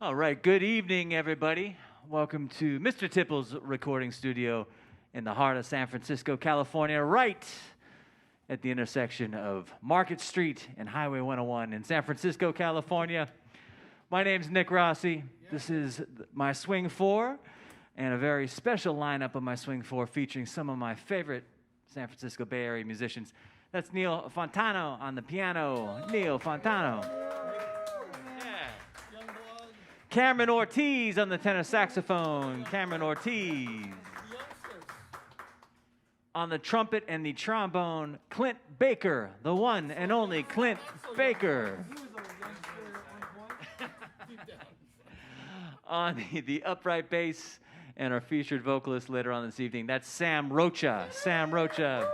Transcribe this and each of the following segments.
All right, good evening, everybody. Welcome to Mr. Tipple's recording studio in the heart of San Francisco, California, right at the intersection of Market Street and Highway 101 in San Francisco, California. My name's Nick Rossi. This is my Swing 4 and a very special lineup of my Swing 4 featuring some of my favorite San Francisco Bay Area musicians. That's Neil Fontano on the piano. Neil Fontano. Cameron Ortiz on the tenor saxophone. Cameron Ortiz. On the trumpet and the trombone, Clint Baker, the one and only Clint Baker. On the upright bass and our featured vocalist later on this evening, that's Sam Rocha. Sam Rocha.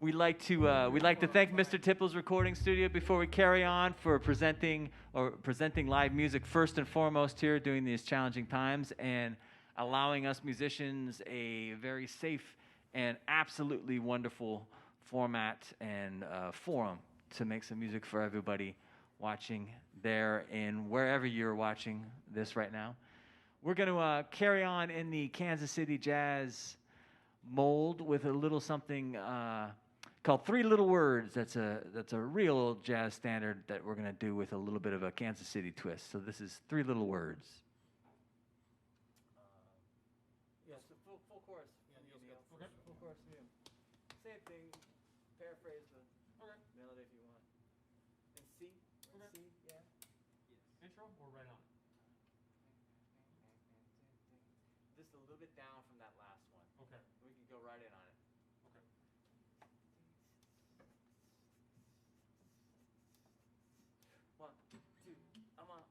We'd like to thank Mr. Tipple's recording studio before we carry on for presenting live music first and foremost here during these challenging times and allowing us musicians a very safe and absolutely wonderful format and forum to make some music for everybody watching there and wherever you're watching this right now. We're going to carry on in the Kansas City jazz mold with a little something called Three Little Words. That's a real jazz standard that we're going to do with a little bit of a Kansas City twist. So this is Three Little Words. Yes, full chorus. Okay. Full chorus. Same thing. Paraphrase the melody if you want. And C. Okay. C. Yeah. Yes. Intro or right on? Just a little bit down from that last one. Okay. We can go right in on it. Okay. One, two, I'm on.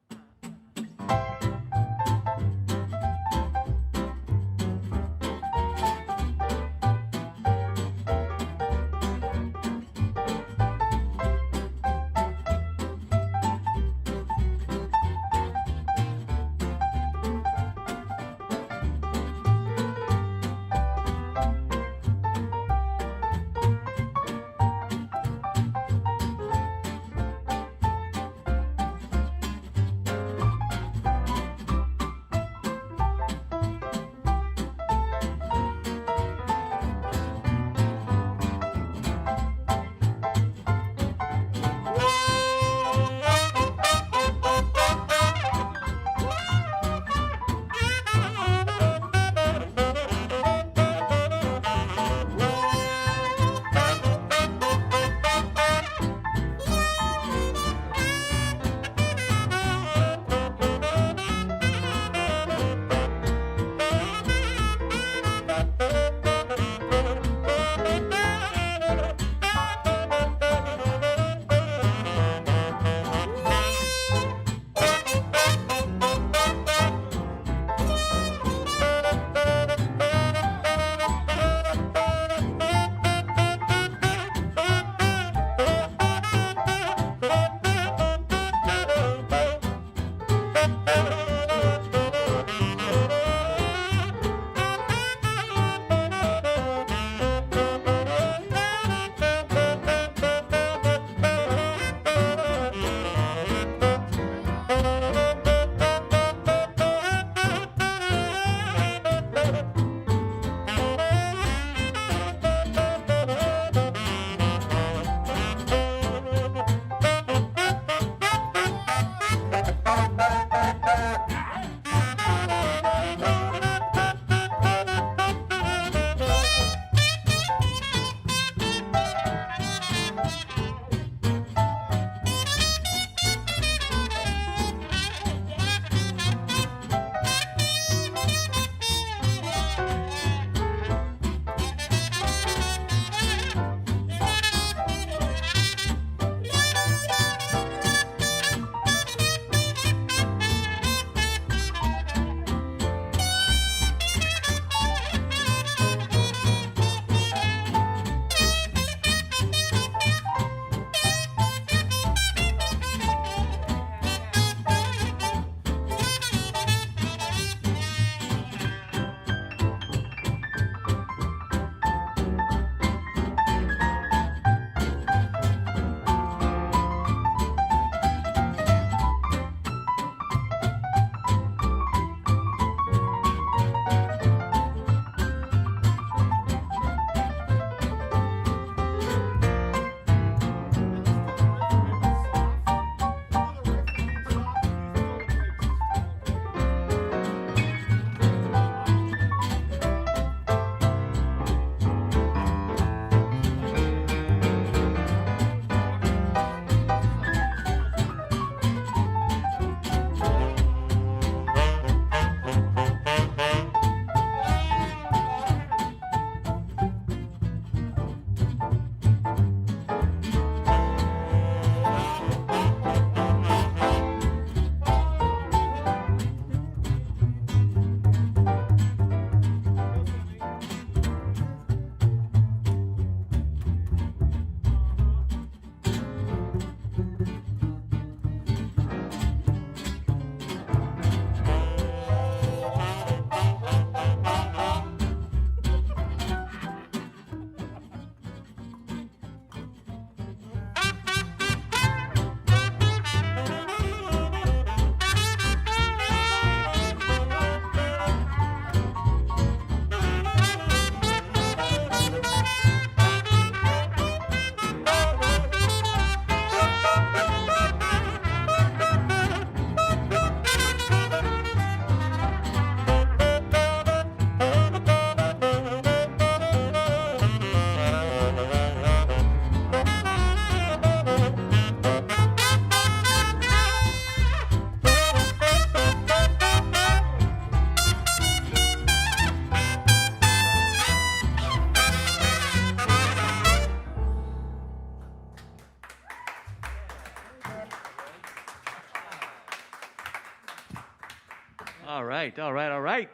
All right, all right, all right.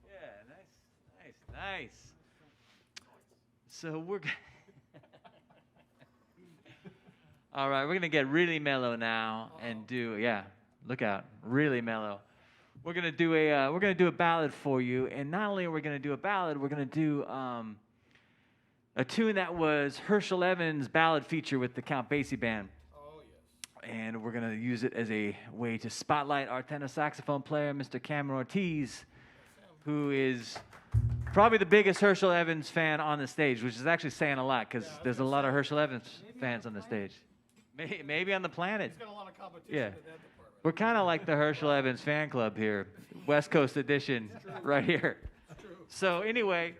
Yeah, nice. So we're all right, we're gonna get really mellow now and look out, really mellow. We're gonna do a ballad for you, and not only are we gonna do a ballad, we're gonna do a tune that was Herschel Evans' ballad feature with the Count Basie Band. Oh, yes. And we're going to use it as a way to spotlight our tenor saxophone player, Mr. Cameron Ortiz, who is probably the biggest Herschel Evans fan on the stage, which is actually saying a lot because there's a lot of Herschel Evans fans on the stage. Maybe on the planet. He's got a lot of competition Yeah. in that department. We're kind of like the Herschel Evans fan club here, West Coast edition right here. So anyway,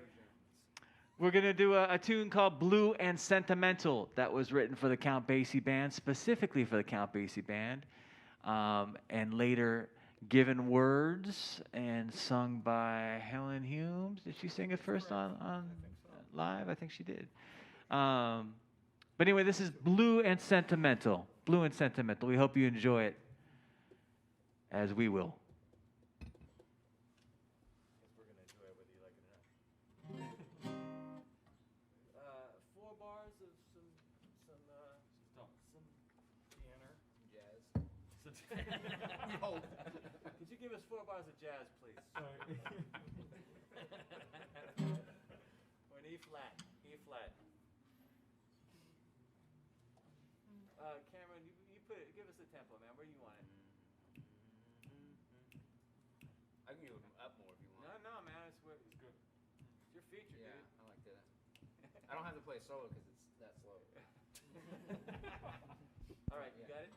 we're going to do a tune called Blue and Sentimental that was written for the Count Basie Band, specifically for the Count Basie Band, and later given words and sung by Helen Humes. Did she sing it first on live? I think she did. But anyway, this is Blue and Sentimental. Blue and Sentimental. We hope you enjoy it as we will. Could you give us 4 bars of jazz, please? Sorry. Or an E flat. Cameron, give us the tempo, man. Where do you want it? I can give it up more if you want. No, man. It's good. It's your feature, Yeah, dude. I like that. I don't have to play solo because it's that slow. All right, you got it?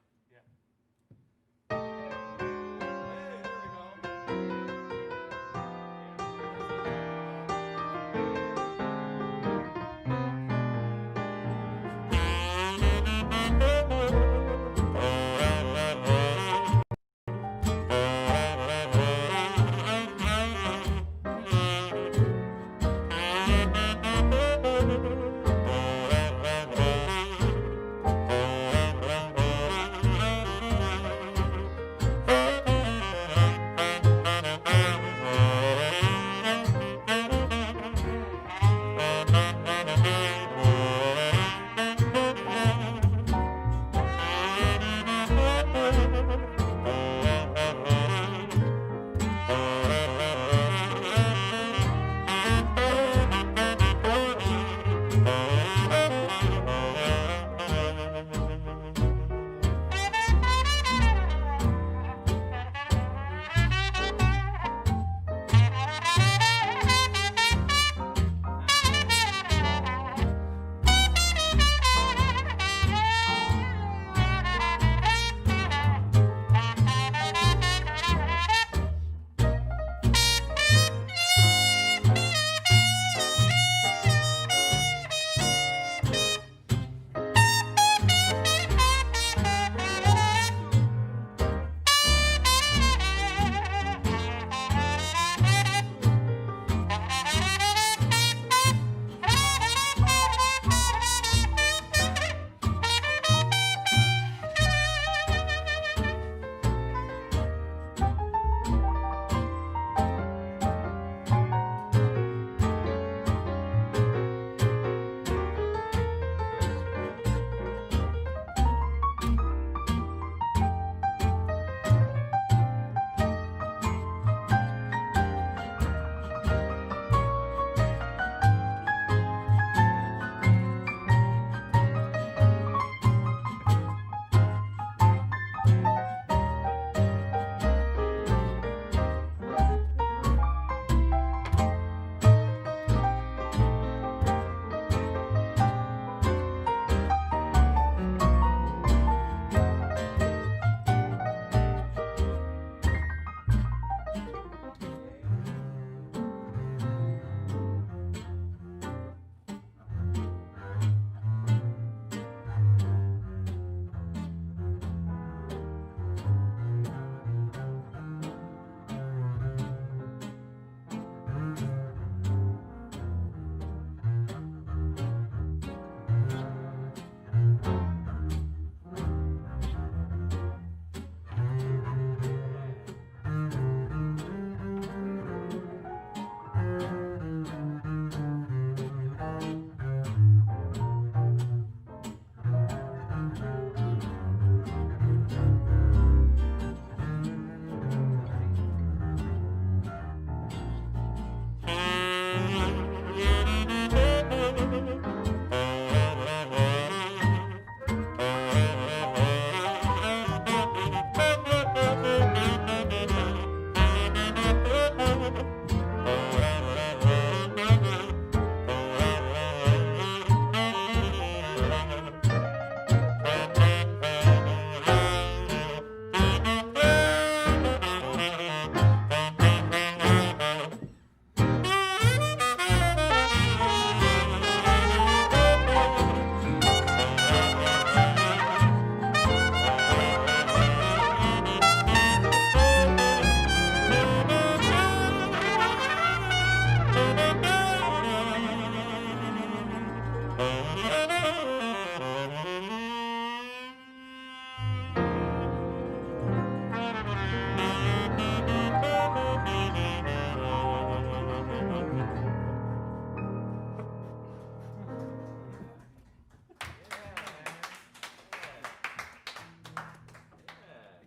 Hey,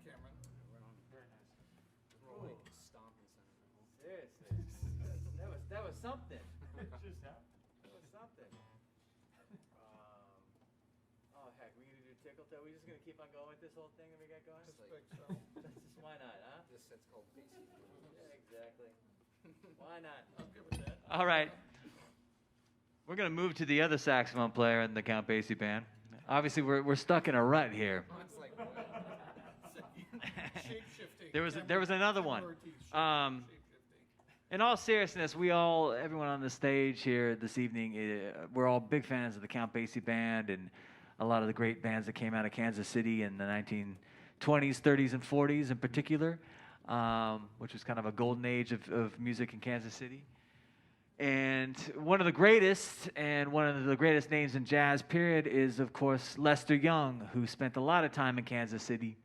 Cameron. More like stomping Sentimental. Seriously, that was something. That was something. Oh heck, we gonna do tickle toe? We just gonna keep on going with this whole thing that we got going? I suspect so. That's just why not, huh? This set's called Basie. Yeah, exactly. Why not? I'm good with that. All right. We're gonna move to the other saxophone player in the Count Basie band. Obviously, we're stuck in a rut here. It's like, what? Shape-shifting. There was another one. In all seriousness, everyone on the stage here this evening, we're all big fans of the Count Basie band and a lot of the great bands that came out of Kansas City in the 1920s, 30s, and 40s in particular, which was kind of a golden age of music in Kansas City. And one of the greatest names in jazz, period, is, of course, Lester Young, who spent a lot of time in Kansas City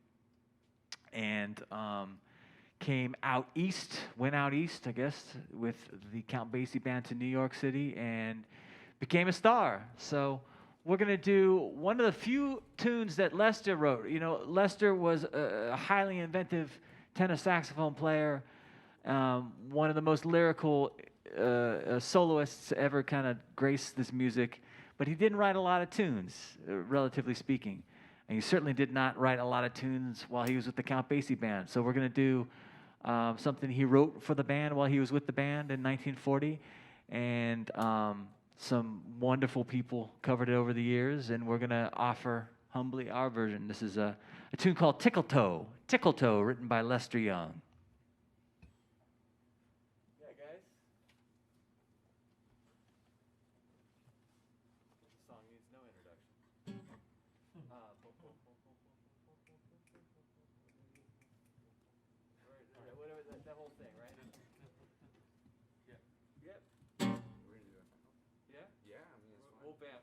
and went out east, I guess, with the Count Basie band to New York City and became a star. So we're going to do one of the few tunes that Lester wrote. You know, Lester was a highly inventive tenor saxophone player, one of the most lyrical soloists ever kind of graced this music, but he didn't write a lot of tunes, relatively speaking. And he certainly did not write a lot of tunes while he was with the Count Basie band. So we're going to do something he wrote for the band while he was with the band in 1940. And some wonderful people covered it over the years. And we're going to offer humbly our version. This is a tune called Tickle Toe, written by Lester Young. Yeah, guys. This song needs no introduction. Whatever that whole thing, right? Yep. We're gonna do it. Yeah? Yeah, I mean, it's fine. We'll vamp.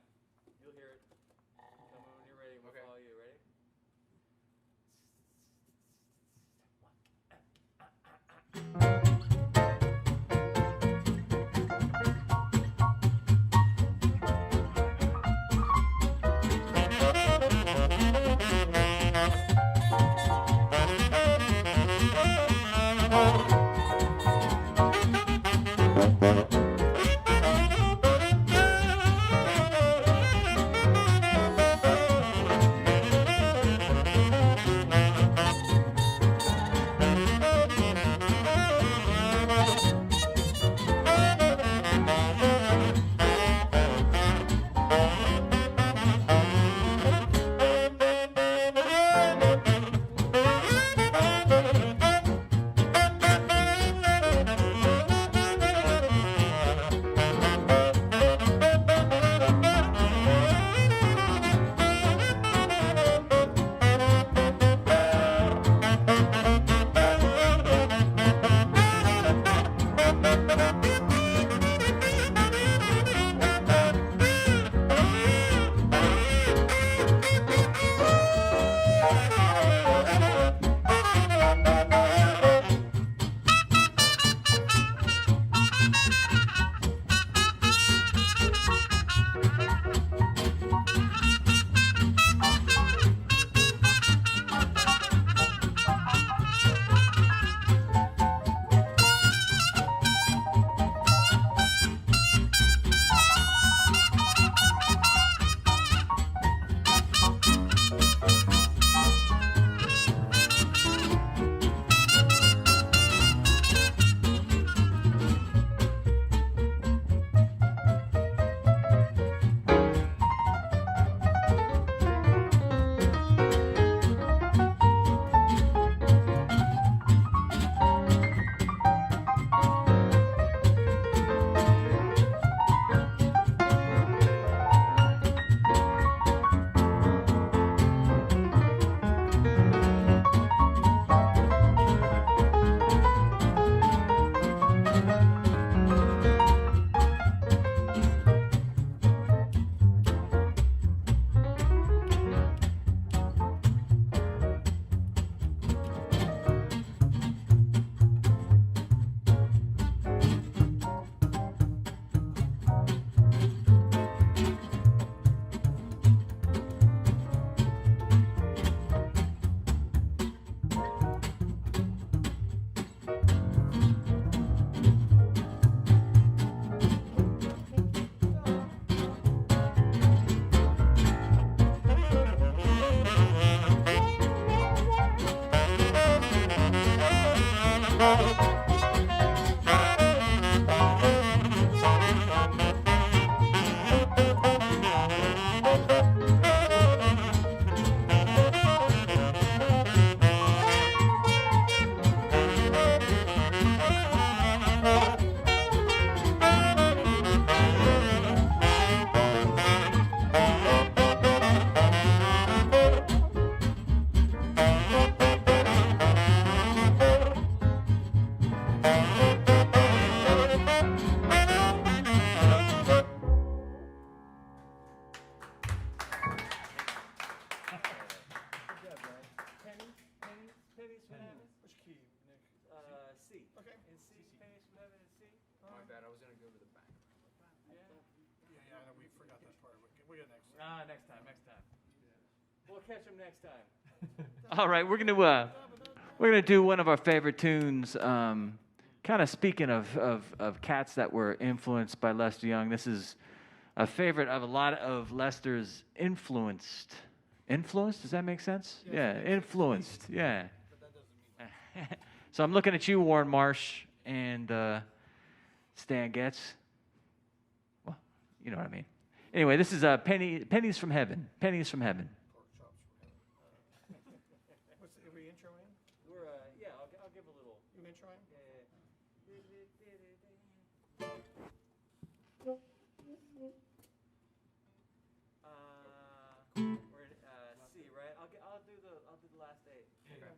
You'll hear it. Tell me when you're ready. We'll Okay. follow you. Ready? Which key, Nick? C. Okay. In C, pennies from heaven in C. My bad. I was gonna go to the back. Yeah, I know, we forgot that part. We got next. Next time. We'll catch him next time. All right, we're gonna do one of our favorite tunes. Kind of speaking of cats that were influenced by Lester Young. This is a favorite of a lot of Lester's influenced. Influenced? Does that make sense? Yeah, influenced. Yeah. But that doesn't mean So I'm looking at you, Warren Marsh, and Stan Getz. Well, you know what I mean. Anyway, this is Pennies from Heaven. Pennies from Heaven. pork chops. Are we introing? We're I'll give a little. You introing? We're in C, right? I'll do the last 8. Okay.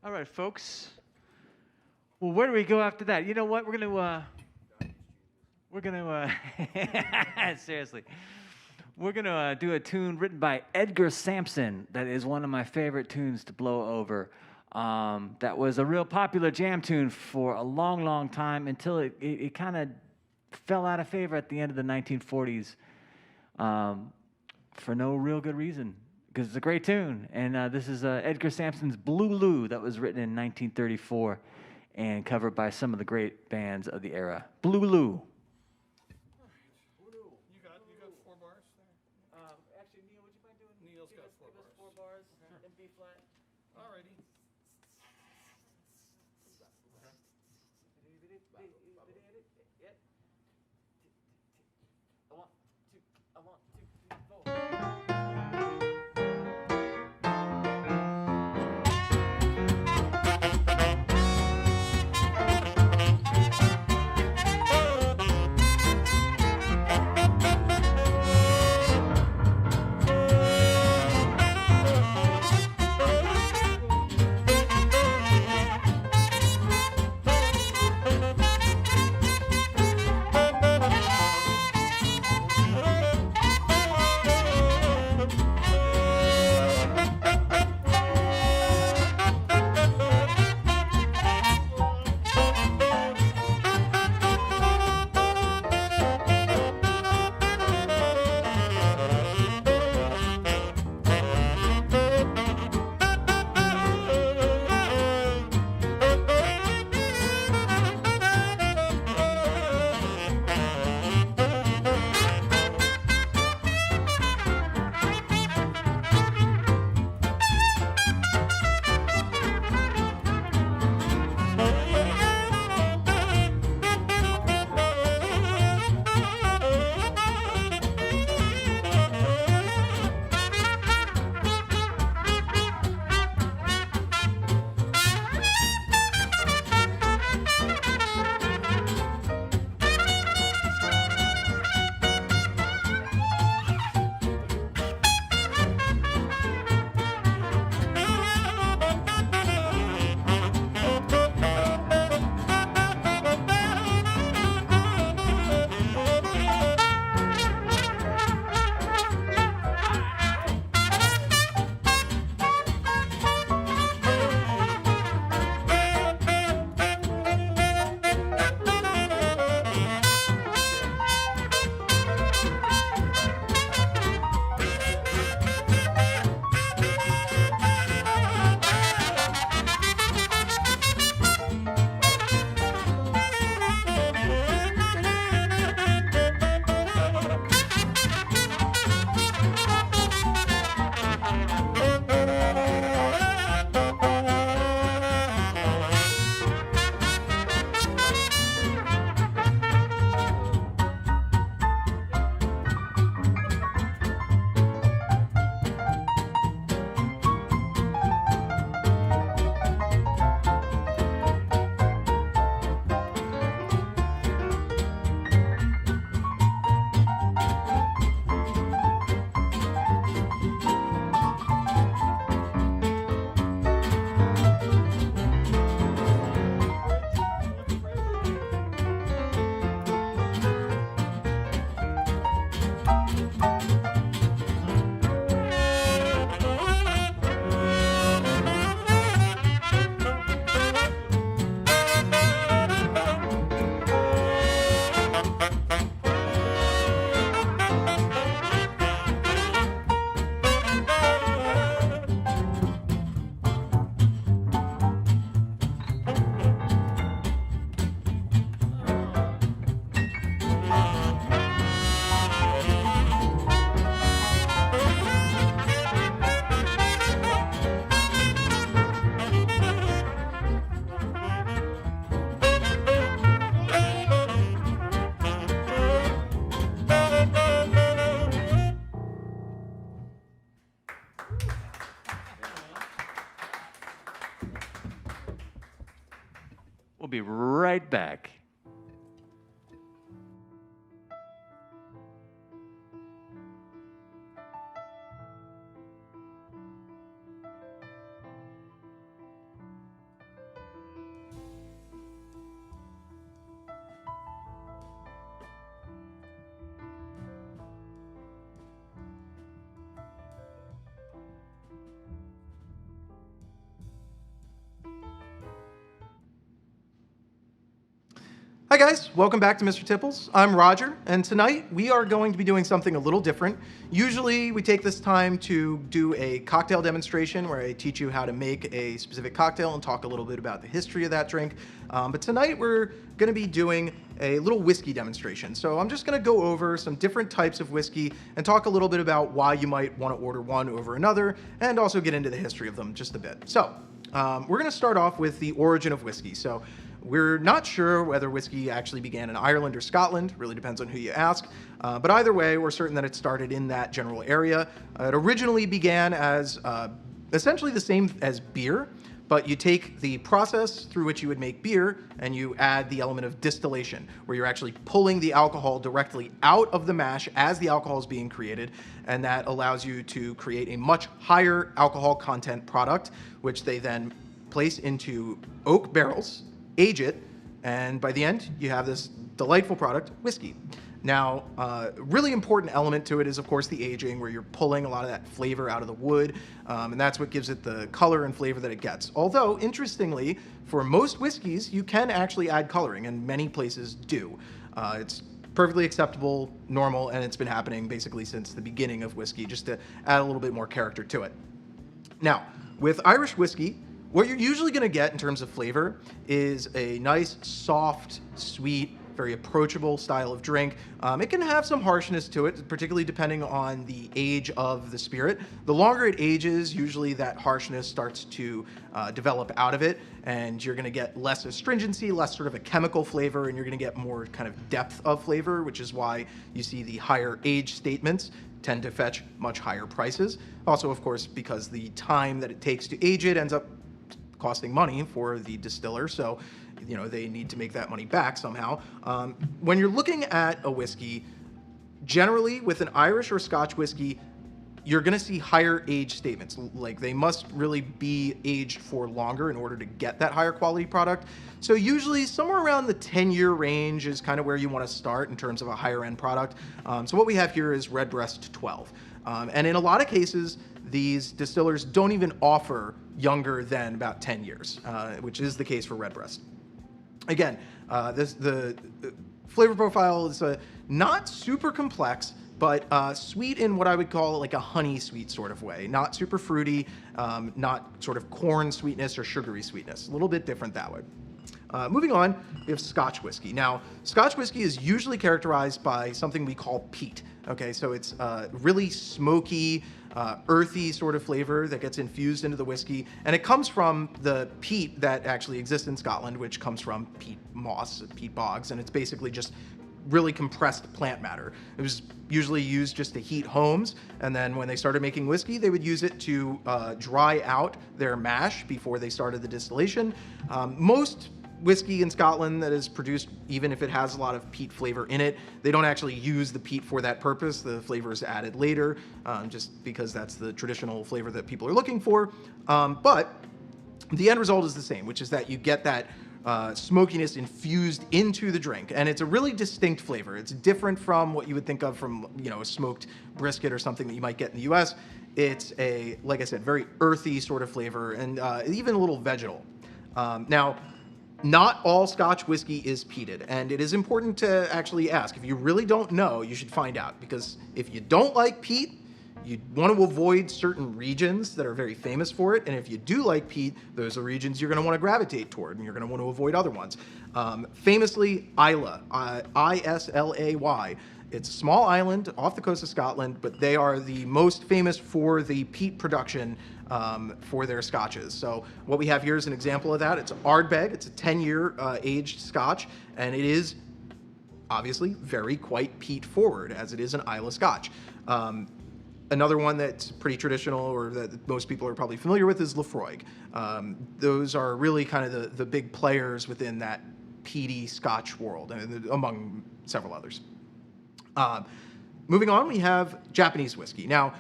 All right, folks. Well, where do we go after that? You know what? We're gonna seriously. We're gonna do a tune written by Edgar Sampson. That is one of my favorite tunes to blow over. That was a real popular jam tune for a long, long time until it kind of fell out of favor at the end of the 1940s for no real good reason. Because it's a great tune. And this is Edgar Sampson's Blue Lou that was written in 1934 and covered by some of the great bands of the era. Blue Lou. You got 4 bars there? Actually, Neil, would you mind doing? Neil's got 4 give us bars. 4 bars in B flat. Alrighty. Yep. I want 2, 3, 4. We'll be right back. Hi guys, welcome back to Mr. Tipples. I'm Roger, and tonight we are going to be doing something a little different. Usually we take this time to do a cocktail demonstration where I teach you how to make a specific cocktail and talk a little bit about the history of that drink. But tonight we're going to be doing a little whiskey demonstration. So I'm just going to go over some different types of whiskey and talk a little bit about why you might want to order one over another, and also get into the history of them just a bit. So we're going to start off with the origin of whiskey. So we're not sure whether whiskey actually began in Ireland or Scotland, really depends on who you ask, but either way, we're certain that it started in that general area. It originally began as essentially the same as beer, but you take the process through which you would make beer and you add the element of distillation, where you're actually pulling the alcohol directly out of the mash as the alcohol is being created, and that allows you to create a much higher alcohol content product, which they then place into oak barrels, age it, and by the end, you have this delightful product, whiskey. Now, really important element to it is, of course, the aging, where you're pulling a lot of that flavor out of the wood, and that's what gives it the color and flavor that it gets. Although, interestingly, for most whiskeys, you can actually add coloring, and many places do. It's perfectly acceptable, normal, and it's been happening basically since the beginning of whiskey, just to add a little bit more character to it. Now, with Irish whiskey, what you're usually going to get in terms of flavor is a nice, soft, sweet, very approachable style of drink. It can have some harshness to it, particularly depending on the age of the spirit. The longer it ages, usually that harshness starts to develop out of it, and you're going to get less astringency, less sort of a chemical flavor, and you're going to get more kind of depth of flavor, which is why you see the higher age statements tend to fetch much higher prices. Also, of course, because the time that it takes to age it ends up costing money for the distiller, so they need to make that money back somehow. When you're looking at a whiskey, generally with an Irish or Scotch whiskey, you're going to see higher age statements. Like, they must really be aged for longer in order to get that higher quality product. So usually somewhere around the 10-year range is kind of where you want to start in terms of a higher end product. So what we have here is Redbreast 12. And in a lot of cases, these distillers don't even offer younger than about 10 years, which is the case for Redbreast. Again, the flavor profile is not super complex, but sweet in what I would call like a honey sweet sort of way. Not super fruity, not sort of corn sweetness or sugary sweetness. A little bit different that way. Moving on, we have Scotch whiskey. Now, Scotch whiskey is usually characterized by something we call peat. Okay, so it's really smoky, earthy sort of flavor that gets infused into the whiskey, and it comes from the peat that actually exists in Scotland, which comes from peat moss, peat bogs, and it's basically just really compressed plant matter. It was usually used just to heat homes, and then when they started making whiskey, they would use it to dry out their mash before they started the distillation. Most whiskey in Scotland that is produced, even if it has a lot of peat flavor in it, they don't actually use the peat for that purpose. The flavor is added later, just because that's the traditional flavor that people are looking for. But the end result is the same, which is that you get that smokiness infused into the drink, and it's a really distinct flavor. It's different from what you would think of from a smoked brisket or something that you might get in the U.S. It's a, like I said, very earthy sort of flavor, and even a little vegetal. Now, not all Scotch whiskey is peated, and it is important to actually ask. If you really don't know, you should find out, because if you don't like peat, you want to avoid certain regions that are very famous for it, and if you do like peat, those are regions you're going to want to gravitate toward, and you're going to want to avoid other ones. Famously, Islay, I-S-L-A-Y. It's a small island off the coast of Scotland, but they are the most famous for the peat production for their scotches. So what we have here is an example of that. It's Ardbeg. It's a 10-year aged scotch, and it is obviously quite peat forward, as it is an Islay Scotch. Another one that's pretty traditional, or that most people are probably familiar with, is Laphroaig. Those are really kind of the big players within that peaty Scotch world, among several others. Moving on, we have Japanese whiskey. Now,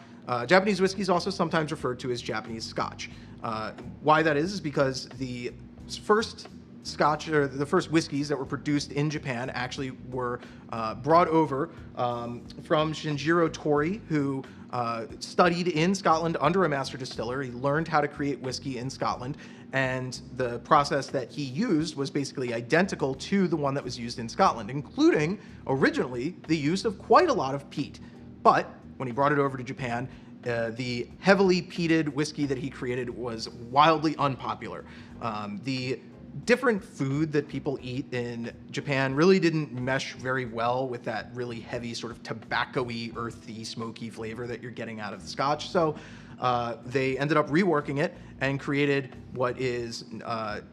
Japanese whiskey is also sometimes referred to as Japanese Scotch. Why that is because the first Scotch, or the first whiskeys that were produced in Japan, actually were brought over from Shinjiro Tori, who studied in Scotland under a master distiller. He learned how to create whiskey in Scotland, and the process that he used was basically identical to the one that was used in Scotland, including originally the use of quite a lot of peat. But when he brought it over to Japan, the heavily peated whiskey that he created was wildly unpopular. The different food that people eat in Japan really didn't mesh very well with that really heavy sort of tobacco-y, earthy, smoky flavor that you're getting out of the Scotch. So they ended up reworking it and created what is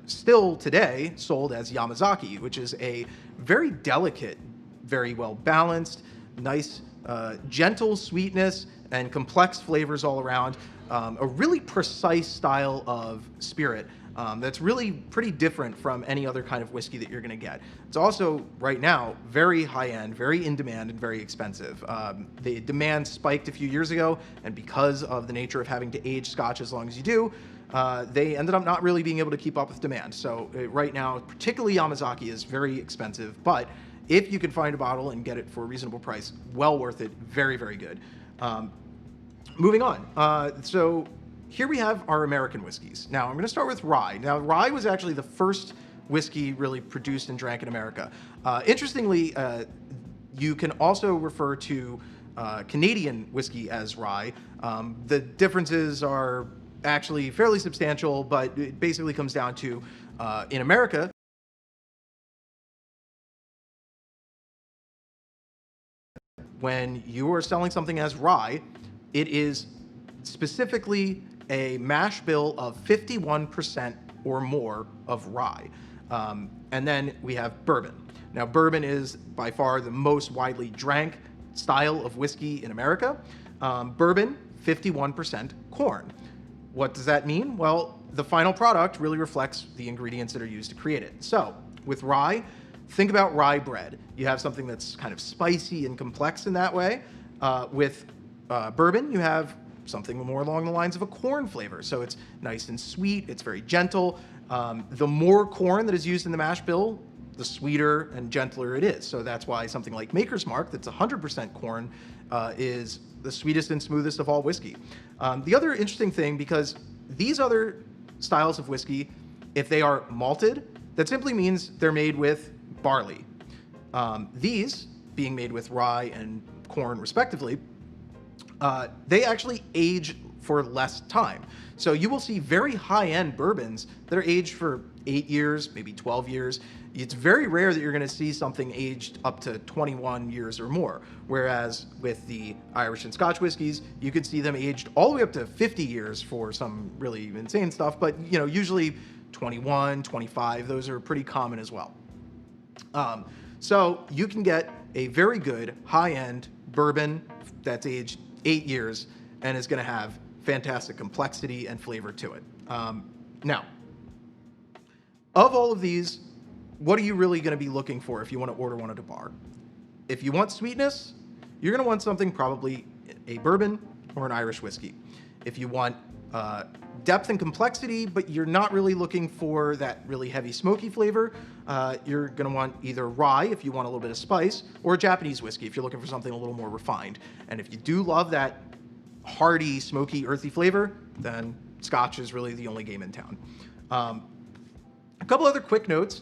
still today sold as Yamazaki, which is a very delicate, very well balanced, nice, gentle sweetness and complex flavors all around. A really precise style of spirit that's really pretty different from any other kind of whiskey that you're going to get. It's also, right now, very high-end, very in demand, and very expensive. The demand spiked a few years ago, and because of the nature of having to age Scotch as long as you do, they ended up not really being able to keep up with demand. So right now, particularly Yamazaki is very expensive, but if you can find a bottle and get it for a reasonable price, well worth it, very, very good. Moving on. So here we have our American whiskeys. Now, I'm going to start with rye. Now, rye was actually the first whiskey really produced and drank in America. Interestingly, you can also refer to Canadian whiskey as rye. The differences are actually fairly substantial, but it basically comes down to, in America, when you are selling something as rye, it is specifically a mash bill of 51% or more of rye. And then we have bourbon. Now, bourbon is by far the most widely drank style of whiskey in America. Bourbon, 51% corn. What does that mean? Well, the final product really reflects the ingredients that are used to create it. So, with rye, think about rye bread. You have something that's kind of spicy and complex in that way. With bourbon, you have something more along the lines of a corn flavor. So it's nice and sweet, it's very gentle. The more corn that is used in the mash bill, the sweeter and gentler it is. So that's why something like Maker's Mark, that's 100% corn, is the sweetest and smoothest of all whiskey. The other interesting thing, because these other styles of whiskey, if they are malted, that simply means they're made with barley. These, being made with rye and corn respectively, they actually age for less time. So you will see very high-end bourbons that are aged for 8 years, maybe 12 years. It's very rare that you're going to see something aged up to 21 years or more. Whereas with the Irish and Scotch whiskeys, you could see them aged all the way up to 50 years for some really insane stuff. But you know, usually 21, 25, those are pretty common as well. So you can get a very good high-end bourbon that's aged 8 years and is going to have fantastic complexity and flavor to it. Now, of all of these, what are you really going to be looking for if you want to order one at a bar? If you want sweetness, you're going to want something probably a bourbon or an Irish whiskey. If you want depth and complexity, but you're not really looking for that really heavy smoky flavor, you're going to want either rye if you want a little bit of spice, or a Japanese whiskey if you're looking for something a little more refined. And if you do love that hearty, smoky, earthy flavor, then Scotch is really the only game in town. A couple other quick notes.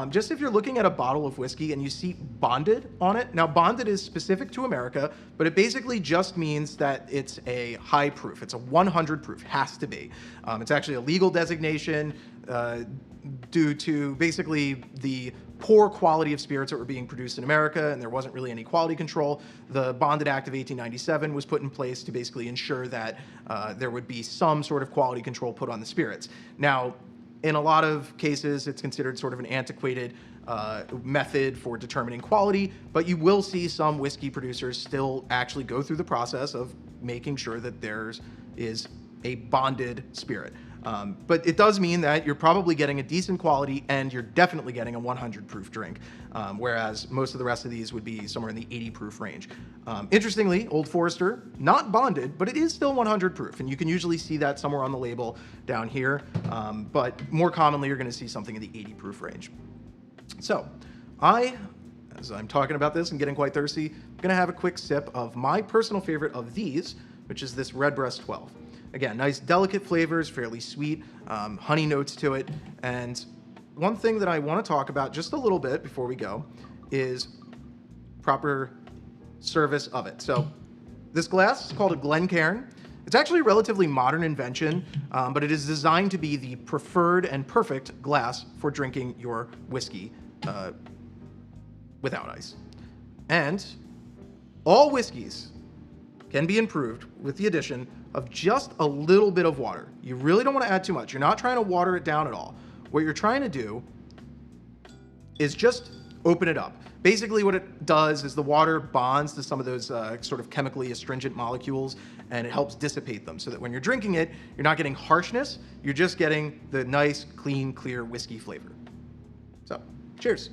Just if you're looking at a bottle of whiskey and you see bonded on it. Now, bonded is specific to America, but it basically just means that it's a high proof. It's a 100 proof, has to be. It's actually a legal designation due to basically the poor quality of spirits that were being produced in America, and there wasn't really any quality control. The Bonded Act of 1897 was put in place to basically ensure that there would be some sort of quality control put on the spirits. Now, in a lot of cases, it's considered sort of an antiquated method for determining quality, but you will see some whiskey producers still actually go through the process of making sure that theirs is a bonded spirit. But it does mean that you're probably getting a decent quality and you're definitely getting a 100 proof drink, whereas most of the rest of these would be somewhere in the 80 proof range. Interestingly, Old Forester, not bonded, but it is still 100 proof, and you can usually see that somewhere on the label down here, but more commonly you're going to see something in the 80 proof range. So, as I'm talking about this and getting quite thirsty, I'm going to have a quick sip of my personal favorite of these, which is this Redbreast 12. Again, nice delicate flavors, fairly sweet, honey notes to it. And one thing that I want to talk about just a little bit before we go is proper service of it. So this glass is called a Glencairn. It's actually a relatively modern invention, but it is designed to be the preferred and perfect glass for drinking your whiskey without ice. And all whiskeys can be improved with the addition of just a little bit of water. You really don't want to add too much. You're not trying to water it down at all. What you're trying to do is just open it up. Basically what it does is the water bonds to some of those sort of chemically astringent molecules, and it helps dissipate them so that when you're drinking it, you're not getting harshness, you're just getting the nice, clean, clear whiskey flavor. So, cheers.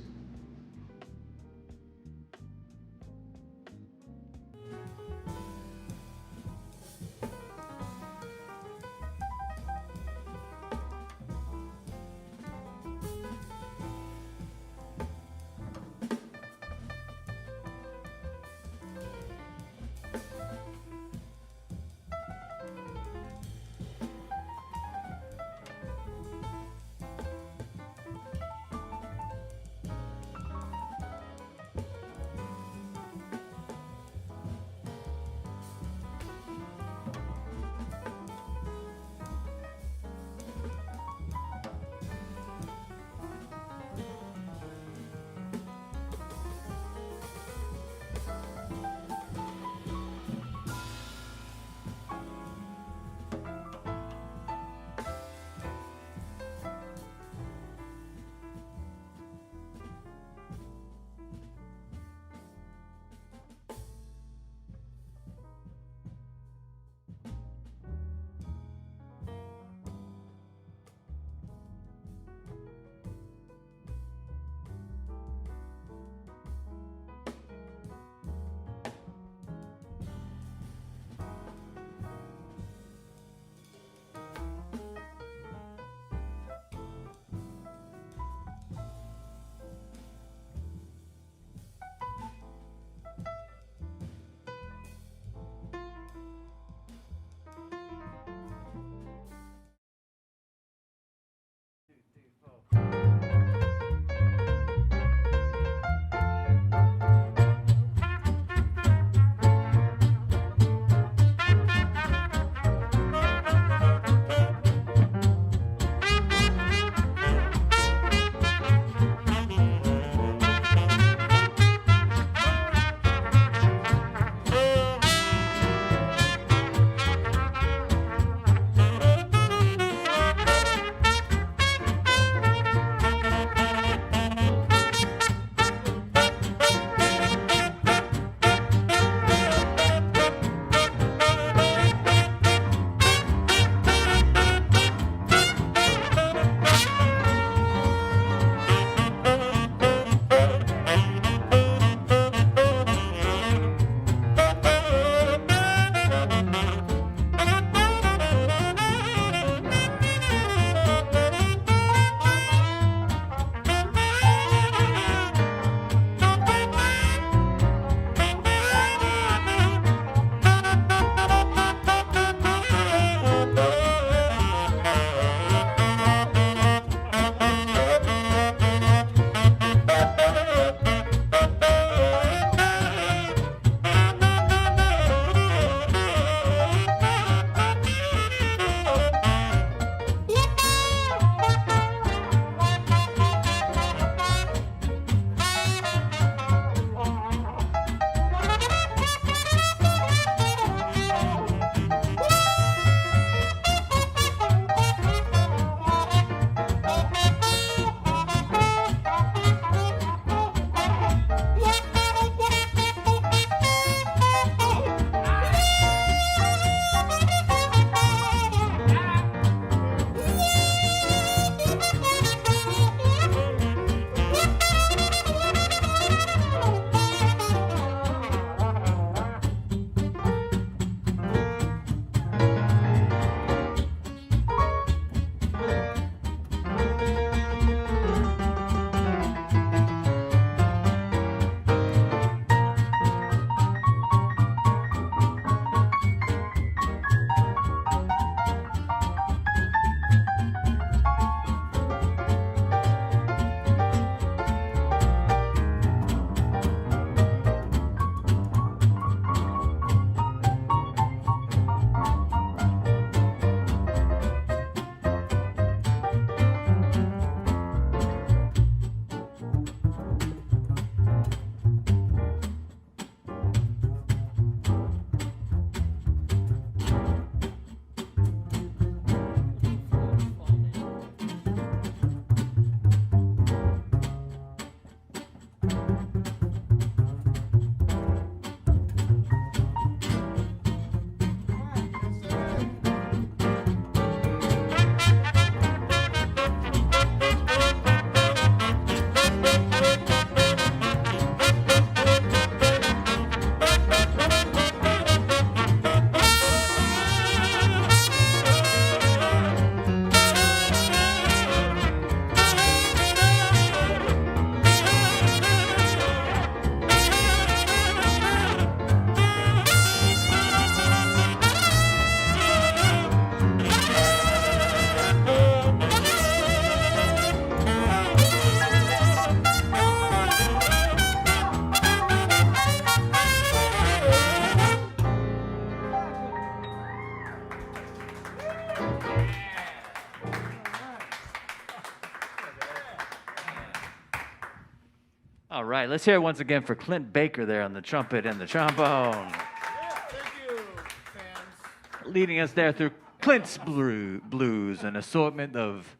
All right, let's hear it once again for Clint Baker there on the trumpet and the trombone. Yeah, thank you, fans. Leading us there through Clint's blues, an assortment of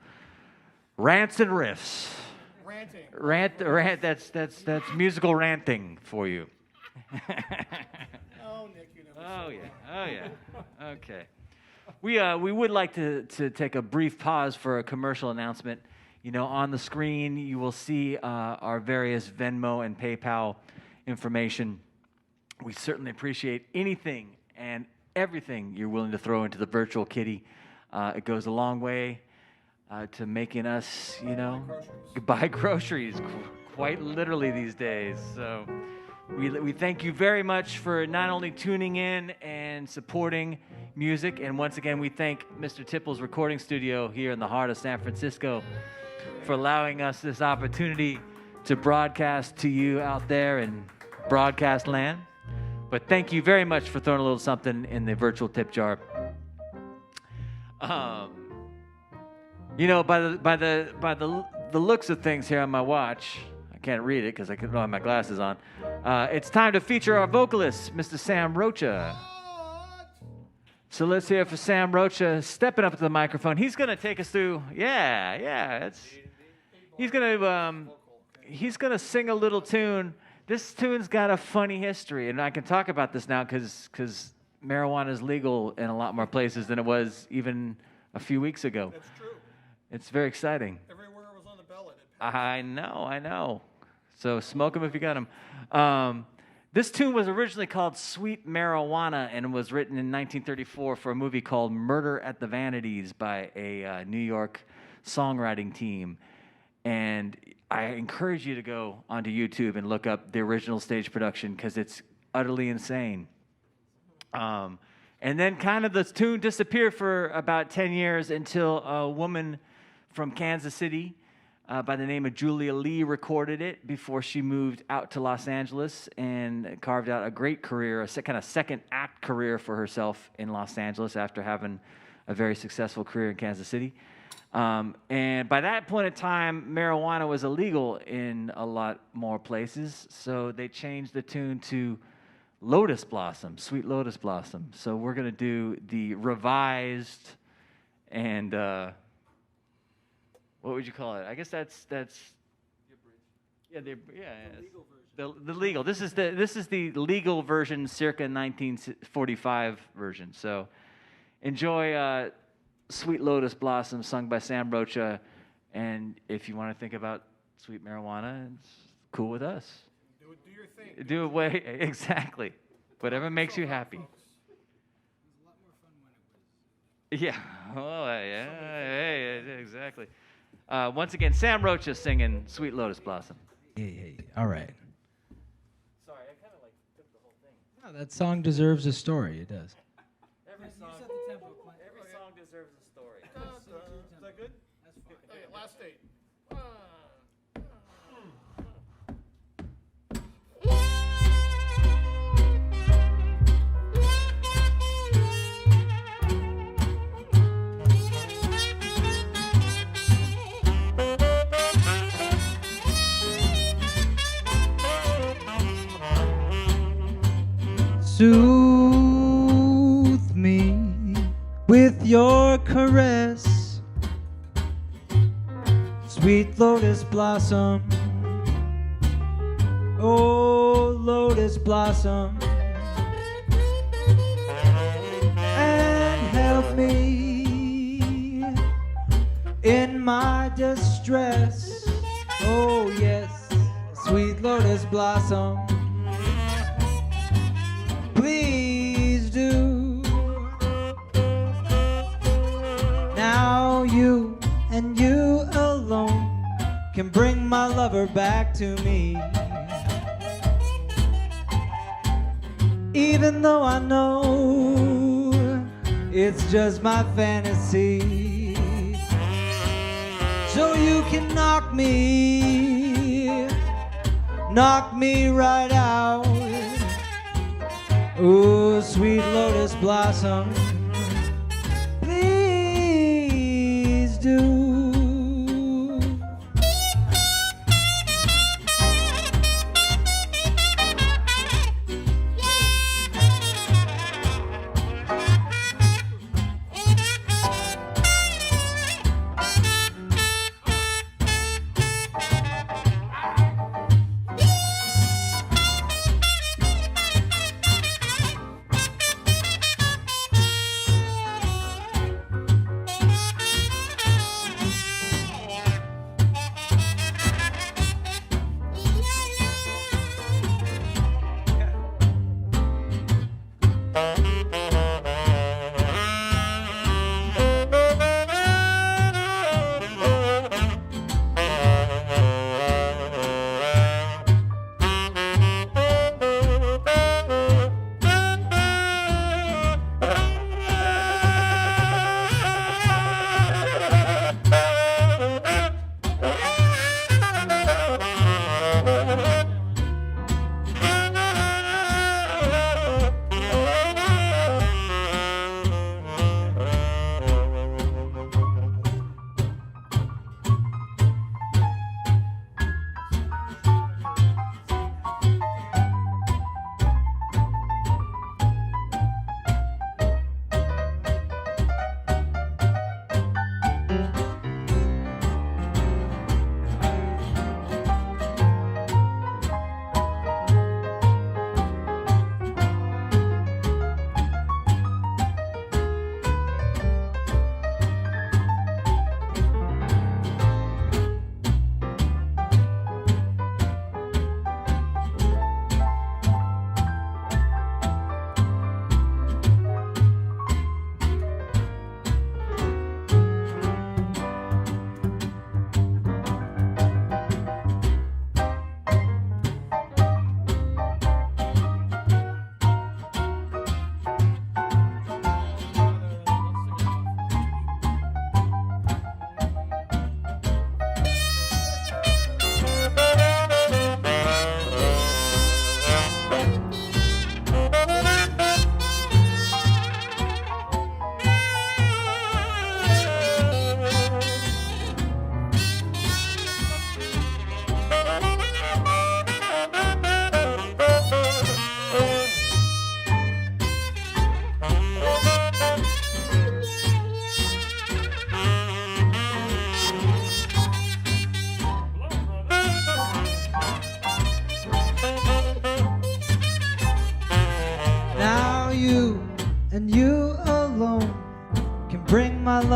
rants and riffs. Ranting. That's musical ranting for you. Oh, Nick, you never Oh yeah. Okay. We would like to take a brief pause for a commercial announcement. You know, on the screen you will see our various Venmo and PayPal information. We certainly appreciate anything and everything you're willing to throw into the virtual kitty. It goes a long way to making us, you know, buy groceries quite literally these days. So we thank you very much for not only tuning in and supporting music, and once again we thank Mr. Tipples Recording Studio here in the heart of San Francisco for allowing us this opportunity to broadcast to you out there in broadcast land. But thank you very much for throwing a little something in the virtual tip jar. You know, by the looks of things here on my watch, I can't read it because I don't have my glasses on. It's time to feature our vocalist, Mr. Sam Rocha. So let's hear it for Sam Rocha stepping up to the microphone. He's gonna take us through. He's gonna sing a little tune. This tune's got a funny history, and I can talk about this now because marijuana is legal in a lot more places than it was even a few weeks ago. That's true. It's very exciting. Everywhere it was on the ballot. I know. So smoke them if you got them. This tune was originally called Sweet Marijuana and was written in 1934 for a movie called Murder at the Vanities by a New York songwriting team. And I encourage you to go onto YouTube and look up the original stage production because it's utterly insane. And then kind of the tune disappeared for about 10 years until a woman from Kansas City by the name of Julia Lee recorded it before she moved out to Los Angeles and carved out a great career, a kind of second act career for herself in Los Angeles after having a very successful career in Kansas City. And by that point in time, marijuana was illegal in a lot more places, so they changed the tune to Lotus Blossom, Sweet Lotus Blossom. So we're going to do the revised and what would you call it? I guess that's the legal. This is the legal version, circa 1945 version. So enjoy Sweet Lotus Blossom, sung by Sam Rocha. And if you want to think about sweet marijuana, it's cool with us. Do your thing. Do it way exactly. Whatever makes you happy. Yeah. Oh, yeah. Exactly. Once again, Sam Rocha singing Sweet Lotus Blossom. Hey. All right. Sorry, I kind of like took the whole thing. No, that song deserves a story. It does. Every song deserves a story. Is that good? That's fine. Okay, last date. Soothe me with your caress, sweet lotus blossom. Oh, lotus blossom, and help me in my distress. Oh, yes, sweet lotus blossom. Please do. Now you and you alone can bring my lover back to me. Even though I know it's just my fantasy. So you can knock me right out. Oh, sweet lotus blossom, please do.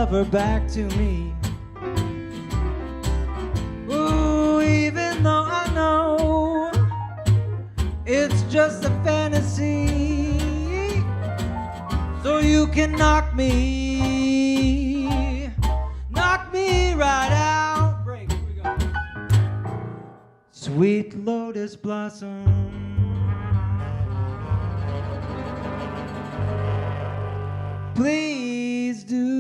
lover back to me. Ooh, even though I know it's just a fantasy, so you can knock me right out. Break, here we go. Sweet Lotus Blossom, please do.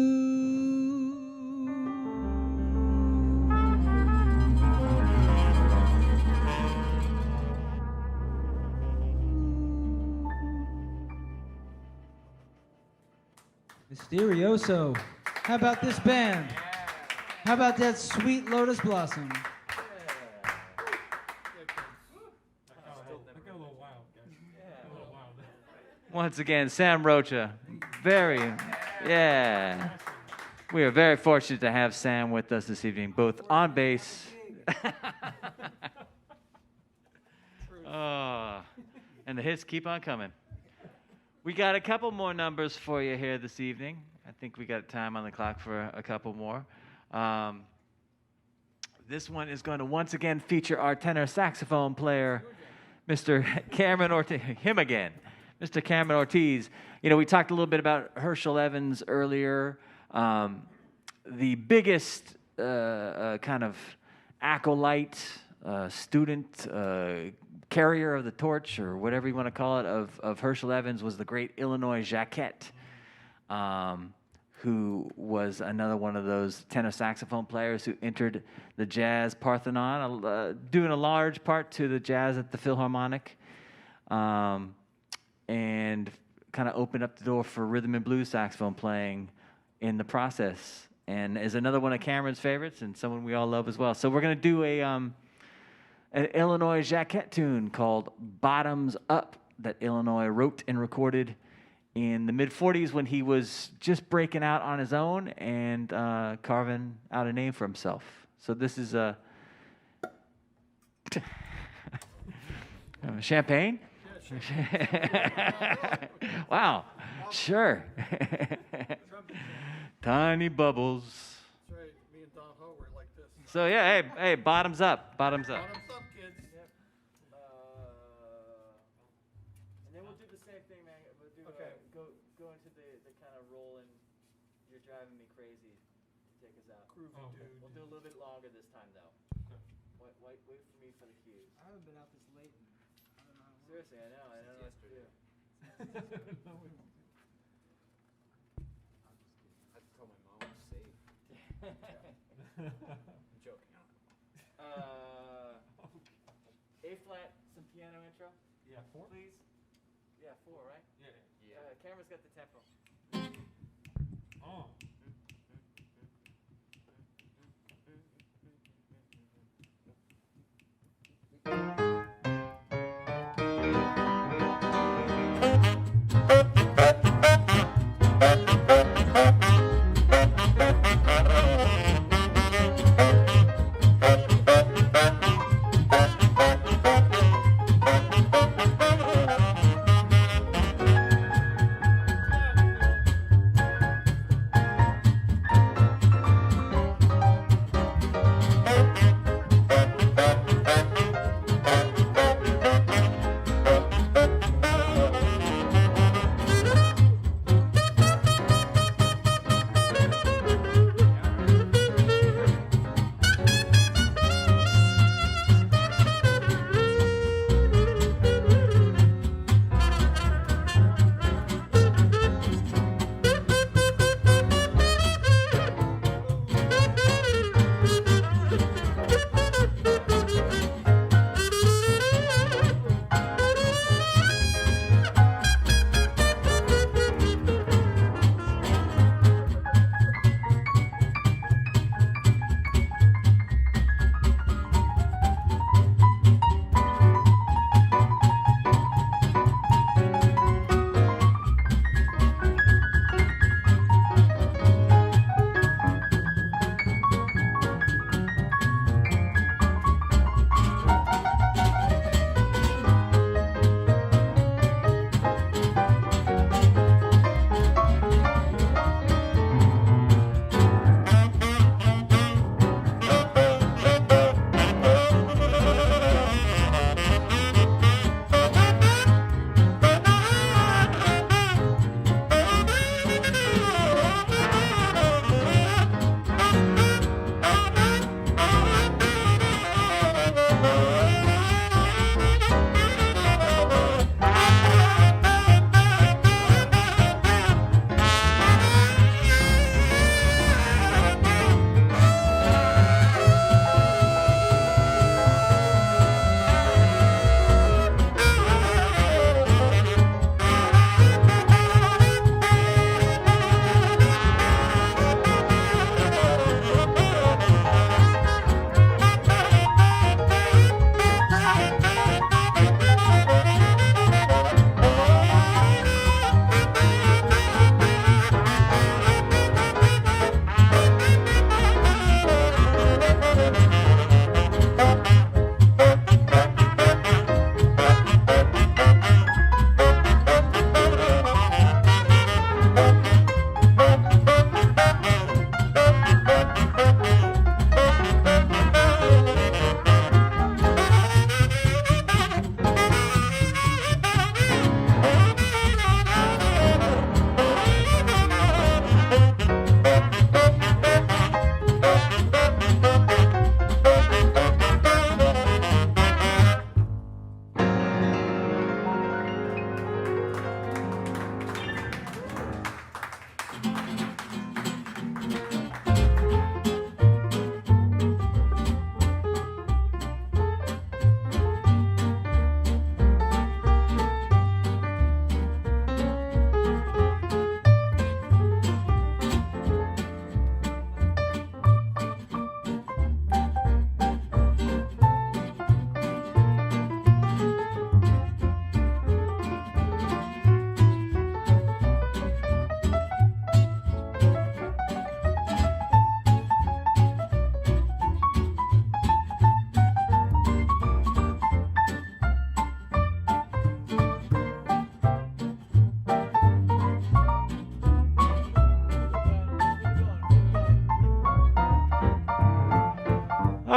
Mysterioso. How about this band? How about that Sweet Lotus Blossom? That got a little wild, guys. A little wild. Once again, Sam Rocha. Yeah. We are very fortunate to have Sam with us this evening, both on bass. Oh, and the hits keep on coming. We got a couple more numbers for you here this evening. I think we got time on the clock for a couple more. This one is going to once again feature our tenor saxophone player, Mr. Cameron Ortiz. Him again, Mr. Cameron Ortiz. You know, we talked a little bit about Herschel Evans earlier. The biggest kind of acolyte, student, carrier of the torch, or whatever you want to call it, of Herschel Evans was the great Illinois Jacquet, who was another one of those tenor saxophone players who entered the Jazz Parthenon, doing a large part to the jazz at the Philharmonic, and kind of opened up the door for rhythm and blues saxophone playing in the process, and is another one of Cameron's favorites and someone we all love as well. So we're going to do an Illinois Jacquet tune called Bottoms Up that Illinois wrote and recorded in the mid-'40s when he was just breaking out on his own and carving out a name for himself. So this is champagne? Wow, sure. Tiny bubbles. That's right. Me and Don Ho were like this. So yeah, hey, bottoms up, bottoms up. Bottoms up, kids. And then we'll do the same thing, man. We'll do Okay. go into the kind of rolling. You're driving me crazy to take us out. Groovy dude. We'll do a little bit longer this time though. Okay. Wait for me for the cues. I haven't been out this late. I don't know how. Seriously, I know what to do. I have to tell my mom I'm safe. I'm joking. A flat, some piano intro, Yeah, 4? please. Yeah, 4, right? Yeah. Camera's got the tempo. Oh.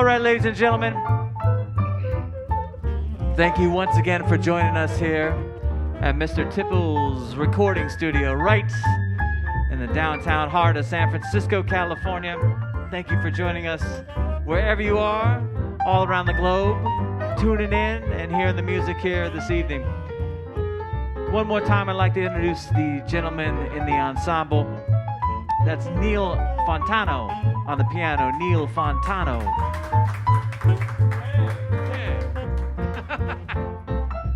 right, ladies and gentlemen. Thank you once again for joining us here at Mr. Tipples recording studio right in the downtown heart of San Francisco, California. Thank you for joining us wherever you are, all around the globe, tuning in and hearing the music here this evening. One more time, I'd like to introduce the gentleman in the ensemble. That's Neil Fontano on the piano. Neil Fontano.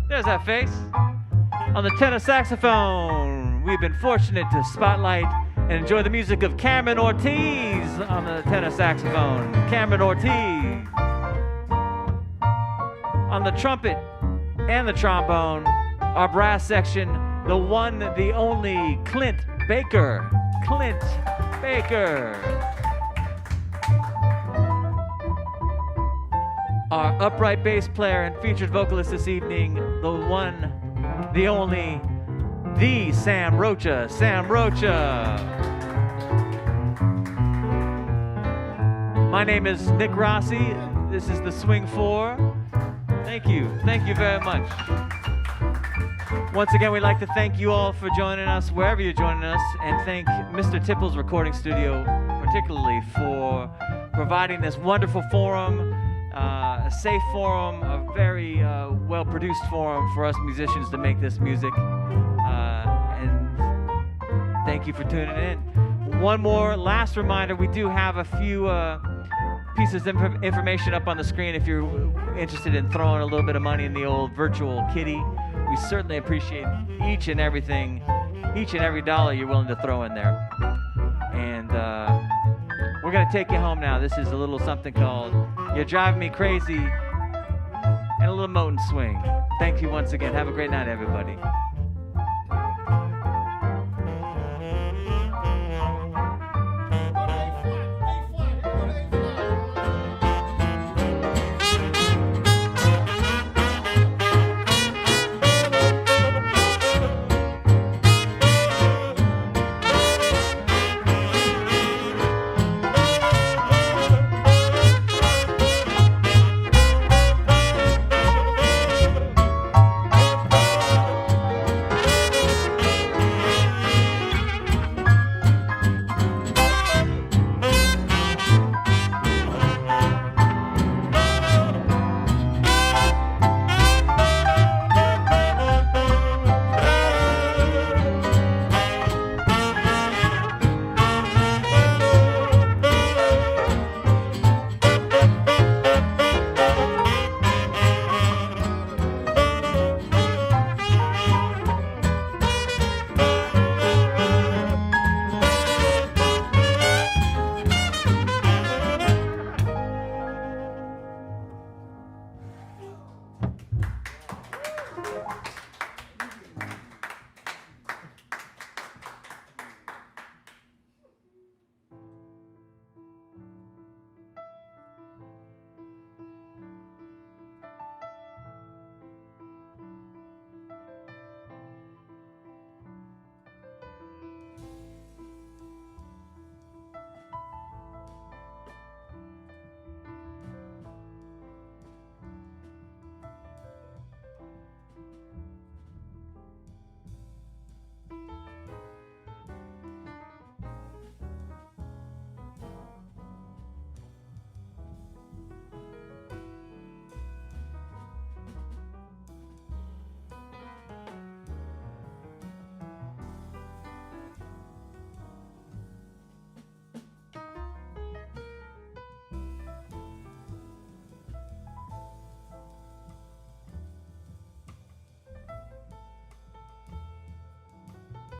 There's that face. On the tenor saxophone, we've been fortunate to spotlight and enjoy the music of Cameron Ortiz on the tenor saxophone. Cameron Ortiz. On the trumpet and the trombone, our brass section, the one, the only Clint Baker. Clint Baker. Our upright bass player and featured vocalist this evening, the one, the only, the Sam Rocha. Sam Rocha. My name is Nick Rossi. This is the Swing 4. Thank you. Thank you very much. Once again, we'd like to thank you all for joining us, wherever you're joining us, and thank Mr. Tipples Recording Studio particularly for providing this wonderful forum, a safe forum, a very well-produced forum for us musicians to make this music. And thank you for tuning in. One more last reminder, we do have a few pieces of information up on the screen if you're interested in throwing a little bit of money in the old virtual kitty. We certainly appreciate each and every dollar you're willing to throw in there. And we're going to take you home now. This is a little something called You're Driving Me Crazy and a little Moten Swing. Thank you once again. Have a great night, everybody.